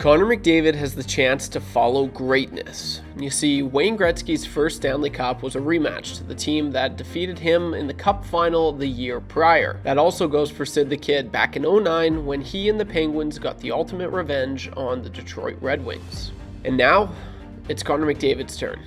Connor McDavid has the chance to follow greatness. You see, Wayne Gretzky's first Stanley Cup was a rematch to the team that defeated him in the Cup Final the year prior. That also goes for Sid the Kid back in '09 when he and the Penguins got the ultimate revenge on the Detroit Red Wings. And now, it's Connor McDavid's turn.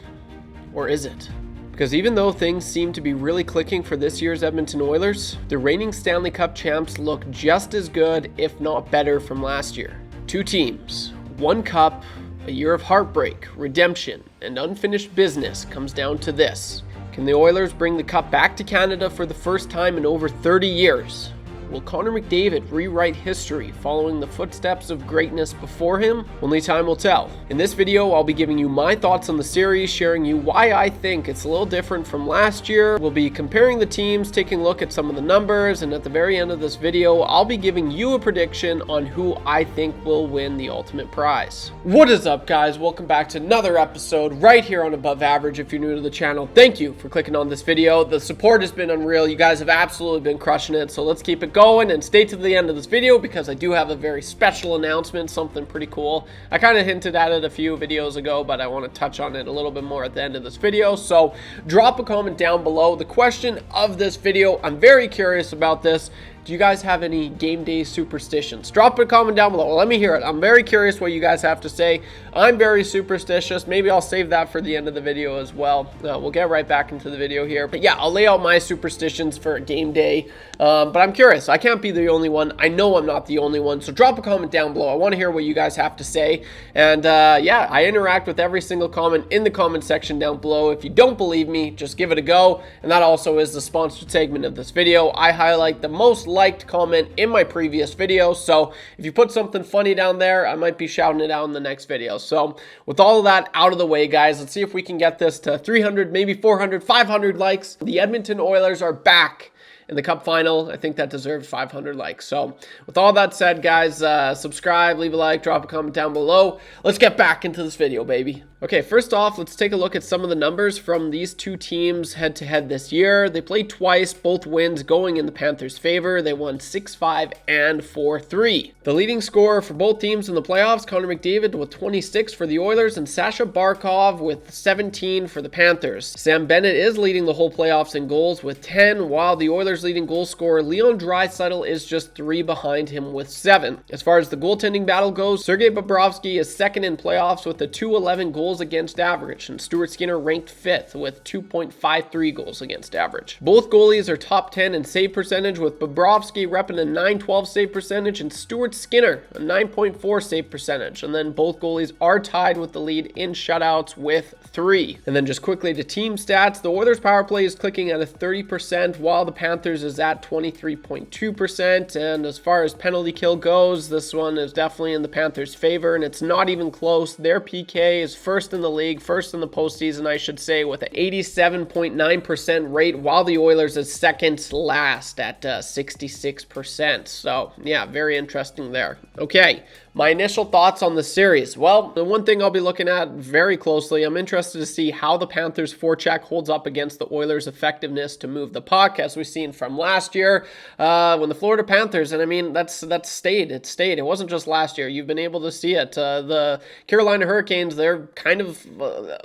Or is it? Because even though things seem to be really clicking for this year's Edmonton Oilers, the reigning Stanley Cup champs look just as good, if not better, from last year. Two teams, one cup, a year of heartbreak, redemption, and unfinished business comes down to this. Can the Oilers bring the cup back to Canada for the first time in over 30 years? Will Connor McDavid rewrite history following the footsteps of greatness before him? Only time will tell. In this video, I'll be giving you my thoughts on the series, sharing you why I think it's a little different from last year. We'll be comparing the teams, taking a look at some of the numbers, and at the very end of this video, I'll be giving you a prediction on who I think will win the ultimate prize. What is up, guys? Welcome back to another episode right here on Above Average. If you're new to the channel, thank you for clicking on this video. The support has been unreal. You guys have absolutely been crushing it, so let's keep it going and stay to the end of this video because I do have a very special announcement, something pretty cool. I kind of hinted at it a few videos ago, but I want to touch on it a little bit more at the end of this video. So drop a comment down below. The question of this video, I'm very curious about this. Do you guys have any game day superstitions? Drop a comment down below. Let me hear it. I'm very curious what you guys have to say. I'm very superstitious. Maybe I'll save that for the end of the video as well. We'll get right back into the video here. But yeah, I'll lay out my superstitions for a game day. But I'm curious. I can't be the only one. I know I'm not the only one. So drop a comment down below. I want to hear what you guys have to say. And yeah, I interact with every single comment in the comment section down below. If you don't believe me, just give it a go. And that also is the sponsored segment of this video. I highlight the most liked comment in my previous video, so if you put something funny down there, I might be shouting it out in the next video. So with all of that out of the way, guys, let's see if we can get this to 300, maybe 400, 500 likes. The Edmonton Oilers are back in the Cup Final. I think that deserves 500 likes. So with all that said, guys, subscribe, leave a like, drop a comment down below. Let's get back into this video, baby. Okay, first off, let's take a look at some of the numbers from these two teams head-to-head this year. They played twice, both wins going in the Panthers' favor. They won 6-5 and 4-3. The leading scorer for both teams in the playoffs, Connor McDavid with 26 for the Oilers and Sasha Barkov with 17 for the Panthers. Sam Bennett is leading the whole playoffs in goals with 10, while the Oilers' leading goal scorer Leon Draisaitl is just 3 behind him with 7. As far as the goaltending battle goes, Sergei Bobrovsky is second in playoffs with a .211 goals against average, and Stuart Skinner ranked 5th with 2.53 goals against average. Both goalies are top 10 in save percentage, with Bobrovsky repping a .912 save percentage and Stuart Skinner a 9.4 save percentage. And then both goalies are tied with the lead in shutouts with 3. And then just quickly to team stats, the Oilers power play is clicking at a 30%, while the Panthers is at 23.2%. And as far as penalty kill goes, this one is definitely in the Panthers' favor, and it's not even close. Their PK is first in the league, first in the postseason, I should say, with an 87.9% rate, while the Oilers is second last at 66%. So yeah, very interesting there. Okay, my initial thoughts on the series. Well, the one thing I'll be looking at very closely, I'm interested to see how the Panthers' forecheck holds up against the Oilers' effectiveness to move the puck, as we've seen from last year when the Florida Panthers, and I mean, that's stayed. It stayed. It wasn't just last year. You've been able to see it. The Carolina Hurricanes, they're kind of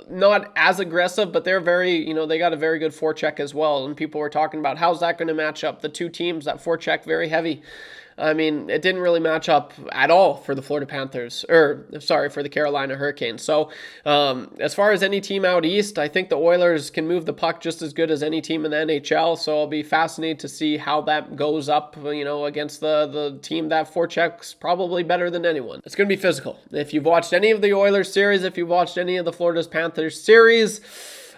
not as aggressive, but they're very, they got a very good forecheck as well. And people were talking about how's that going to match up. The two teams, that forecheck very heavy. I mean, it didn't really match up at all for the Florida Panthers, for the Carolina Hurricanes. So as far as any team out east, I think the Oilers can move the puck just as good as any team in the NHL. So I'll be fascinated to see how that goes up, against the team that forecheck's probably better than anyone. It's going to be physical. If you've watched any of the Oilers series, if you've watched any of the Florida Panthers series,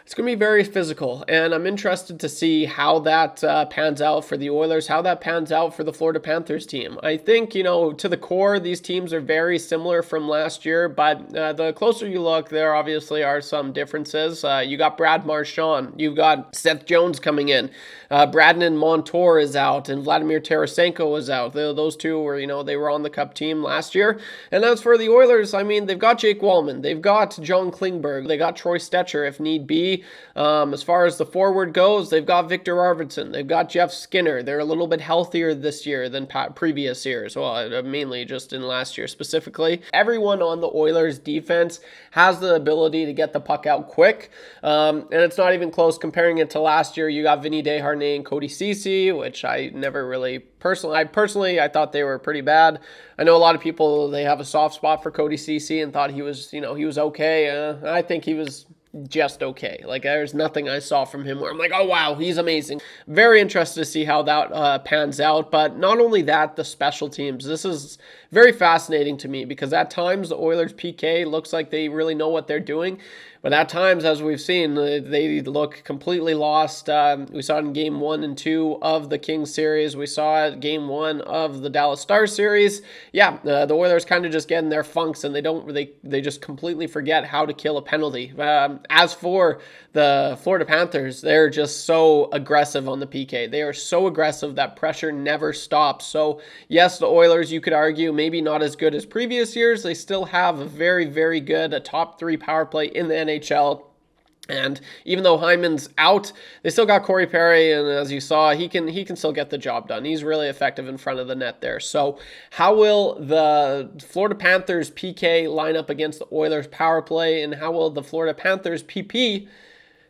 it's going to be very physical, and I'm interested to see how that pans out for the Oilers, how that pans out for the Florida Panthers team. I think, to the core, these teams are very similar from last year, but the closer you look, there obviously are some differences. You got Brad Marchand, you've got Seth Jones coming in, Braden Montour is out, and Vladimir Tarasenko is out. Those two were, they were on the Cup team last year. And as for the Oilers, I mean, they've got Jake Wallman, they've got John Klingberg, they got Troy Stetcher if need be. see. As far as the forward goes, they've got Victor Arvidsson. They've got Jeff Skinner. They're a little bit healthier this year than previous years. Well, mainly just in last year specifically. Everyone on the Oilers defense has the ability to get the puck out quick. And it's not even close comparing it to last year. You got Vinny Desharnais and Cody Ceci, which I never really I thought they were pretty bad. I know a lot of people, they have a soft spot for Cody Ceci and thought he was okay. I think he was just okay. Like, there's nothing I saw from him where I'm like, oh wow, he's amazing. Very interested to see how that pans out. But not only that, the special teams. This is very fascinating to me because at times the Oilers PK looks like they really know what they're doing. But at times, as we've seen, they look completely lost. We saw it in Game 1 and 2 of the Kings series. We saw it Game 1 of the Dallas Stars series. Yeah, the Oilers kind of just get in their funks, and they just completely forget how to kill a penalty. As for the Florida Panthers, they're just so aggressive on the PK. They are so aggressive that pressure never stops. So, yes, the Oilers, you could argue, maybe not as good as previous years. They still have a very, very good, a top 3 power play in the NHL. And even though Hyman's out, they still got Corey Perry, and as you saw, he can still get the job done. He's really effective in front of the net there. So how will the Florida Panthers PK line up against the Oilers power play, and how will the Florida Panthers PP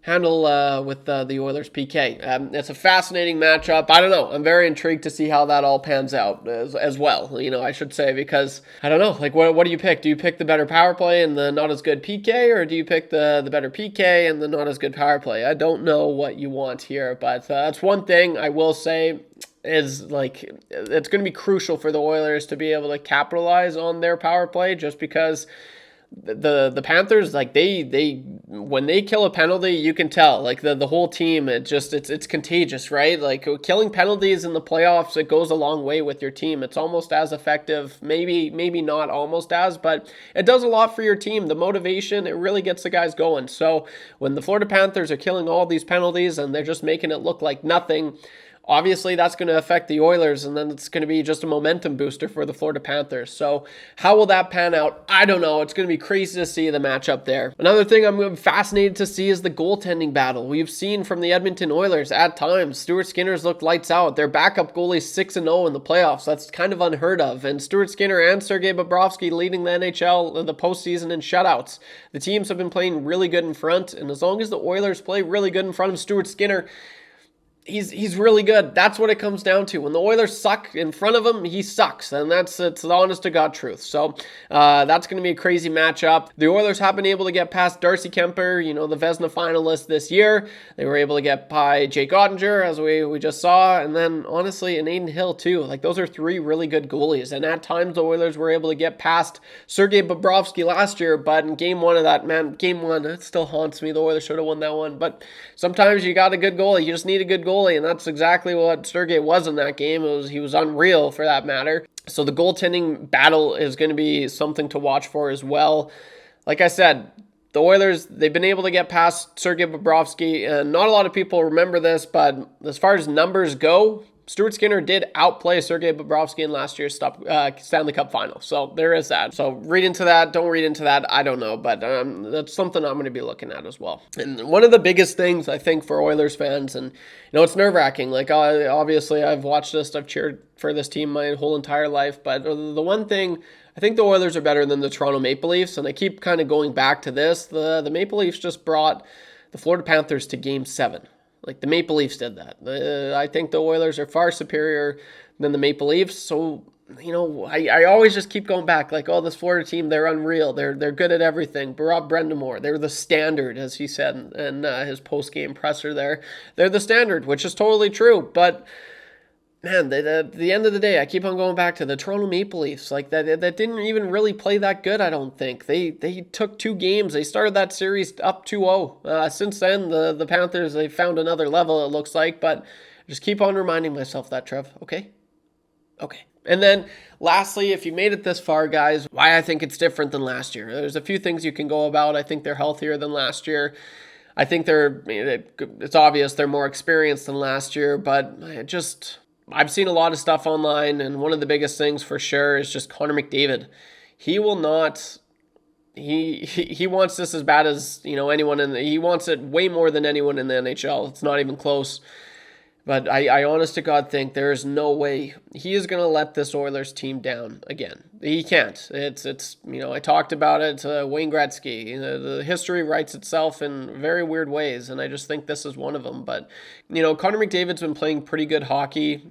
handle with the Oilers PK? It's a fascinating matchup. I don't know. I'm very intrigued to see how that all pans out as well, I should say, because I don't know, like what do you pick? Do you pick the better power play and the not as good PK, or do you pick the better PK and the not as good power play? I don't know what you want here, but that's one thing I will say is, like, it's going to be crucial for the Oilers to be able to capitalize on their power play, just because the Panthers, like, they when they kill a penalty, you can tell, like, the whole team, it's contagious, right? Like, killing penalties in the playoffs, it goes a long way with your team. It's almost as effective, maybe not almost as, but it does a lot for your team. The motivation, it really gets the guys going. So when the Florida Panthers are killing all these penalties and they're just making it look like nothing, obviously that's going to affect the Oilers, and then it's going to be just a momentum booster for the Florida Panthers. So how will that pan out? I don't know. It's going to be crazy to see the matchup there. Another thing I'm fascinated to see is the goaltending battle. We've seen from the Edmonton Oilers at times, Stuart Skinner's looked lights out. Their backup goalie's 6-0 in the playoffs. That's kind of unheard of. And Stuart Skinner and Sergei Bobrovsky leading the NHL in the postseason in shutouts. The teams have been playing really good in front, and as long as the Oilers play really good in front of Stuart Skinner, he's really good. That's what it comes down to. When the Oilers suck in front of him, he sucks, and it's the honest to God truth. So that's going to be a crazy matchup. The Oilers have been able to get past Darcy Kemper, the Vezina finalist this year. They were able to get by Jake Ottinger, as we just saw, and then honestly, and Aiden Hill too. Like, those are 3 really good goalies, and at times the Oilers were able to get past Sergei Bobrovsky last year, but in Game 1 of that, Game 1, it still haunts me. The Oilers should have won that one, but sometimes you got a good goalie. You just need a good goalie, and that's exactly what Sergei was in that game. He was unreal, for that matter. So the goaltending battle is going to be something to watch for as well. Like I said, the Oilers, they've been able to get past Sergei Bobrovsky, and not a lot of people remember this, but as far as numbers go, Stuart Skinner did outplay Sergei Bobrovsky in last year's Stanley Cup Final. So there is that. So read into that, don't read into that, I don't know. But that's something I'm going to be looking at as well. And one of the biggest things, I think, for Oilers fans, and it's nerve-wracking. Like, obviously, I've watched this, I've cheered for this team my whole entire life. But the one thing, I think the Oilers are better than the Toronto Maple Leafs. And I keep kind of going back to this. The Maple Leafs just brought the Florida Panthers to Game 7. Like, the Maple Leafs did that. I think the Oilers are far superior than the Maple Leafs. So, I always just keep going back. Like, this Florida team, they're unreal. They're good at everything. Rob Brendamore, they're the standard, as he said in his post-game presser there. They're the standard, which is totally true. But, man, at the end of the day, I keep on going back to the Toronto Maple Leafs. Like, that didn't even really play that good, I don't think. They took 2 games. They started that series up 2-0. Since then, the Panthers, they found another level, it looks like. But I just keep on reminding myself that, Trev. Okay? Okay. And then, lastly, if you made it this far, guys, why I think it's different than last year. There's a few things you can go about. I think they're healthier than last year. I think it's obvious they're more experienced than last year, but I've seen a lot of stuff online, and one of the biggest things for sure is just Connor McDavid. He will not he wants this as bad as, you know, anyone he wants it way more than anyone in the NHL. It's not even close. But I honest to God think there is no way he is going to let this Oilers team down again. He can't. It's you know, I talked about it, Wayne Gretzky. You know, the history writes itself in very weird ways, and I just think this is one of them. But, you know, Connor McDavid's been playing pretty good hockey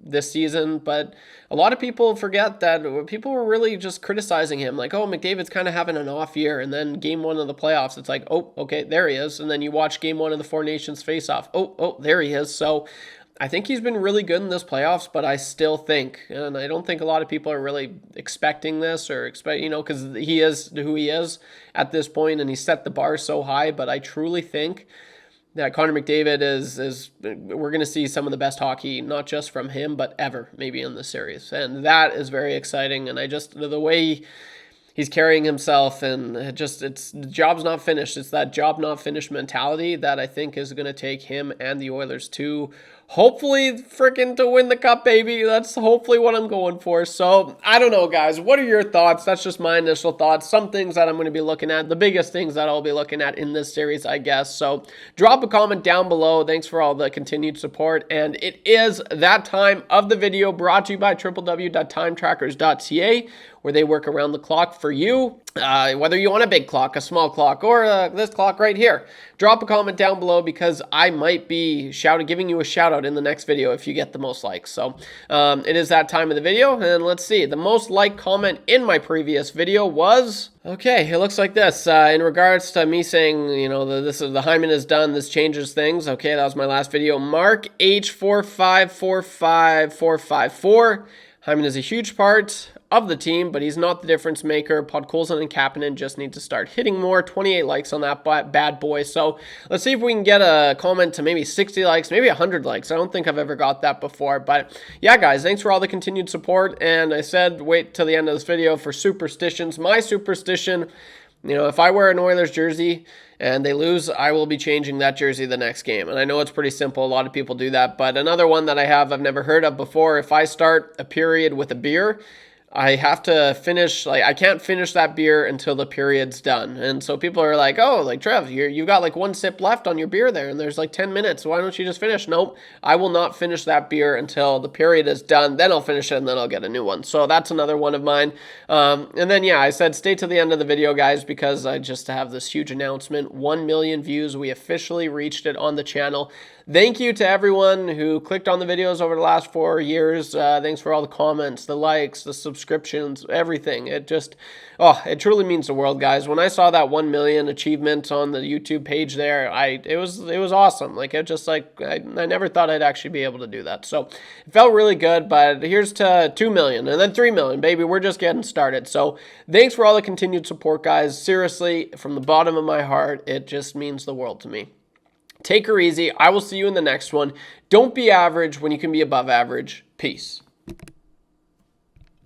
this season, but a lot of people forget that people were really just criticizing him, like, oh, McDavid's kind of having an off year, and then game one of the playoffs, it's like, oh, okay, there he is, and then you watch game one of the Four Nations face-off, oh, there he is. So I think he's been really good in this playoffs, but I still think, and I don't think a lot of people are really expecting this or you know, because he is who he is at this point, and he set the bar so high, but I truly think that Connor McDavid is we're going to see some of the best hockey, not just from him, but ever, maybe in the series. And that is very exciting. And I just, the way he's carrying himself, and it's the job's not finished. It's that job not finished mentality that I think is going to take him and the Oilers to hopefully freaking to win the cup, baby. That's hopefully what I'm going for. So I don't know, guys. What are your thoughts? That's just my initial thoughts. Some things that I'm going to be looking at. The biggest things that I'll be looking at in this series, I guess. So drop a comment down below. Thanks for all the continued support. And it is that time of the video, brought to you by www.timetrackers.ca, where they work around the clock for you, whether you want a big clock, a small clock, or this clock right here. Drop a comment down below, because I might be giving you a shout out in the next video if you get the most likes. So it is that time of the video, and let's see. The most liked comment in my previous video was, okay, it looks like this. In regards to me saying, you know, the Hyman is done, this changes things. Okay, that was my last video. Mark H4545454. Hyman is a huge part of the team, but he's not the difference maker. Podkolzin and Kapanen just need to start hitting more. 28 likes on that bad boy. So let's see if we can get a comment to maybe 60 likes, maybe 100 likes. I don't think I've ever got that before. But yeah, guys, thanks for all the continued support. And I said wait till the end of this video for superstitions. My superstition, you know, if I wear an Oilers jersey and they lose, I will be changing that jersey the next game. And I know it's pretty simple. A lot of people do that. But another one that I've never heard of before, if I start a period with a beer, I have to finish, like, I can't finish that beer until the period's done. And so people are like, oh, like, Trev, you've got like one sip left on your beer there, and there's like 10 minutes. Why don't you just finish? Nope, I will not finish that beer until the period is done. Then I'll finish it, and then I'll get a new one. So that's another one of mine. And then, yeah, I said stay to the end of the video, guys, because I just have this huge announcement. 1 million views. We officially reached it on the channel. Thank you to everyone who clicked on the videos over the last 4 years. Thanks for all the comments, the likes, the subscriptions, everything. It truly means the world, guys. When I saw that 1 million achievement on the YouTube page there, it was awesome. Like, I never thought I'd actually be able to do that. So it felt really good, but here's to 2 million and then 3 million, baby. We're just getting started. So thanks for all the continued support, guys. Seriously, from the bottom of my heart, it just means the world to me. Take her easy. I will see you in the next one. Don't be average when you can be above average. Peace.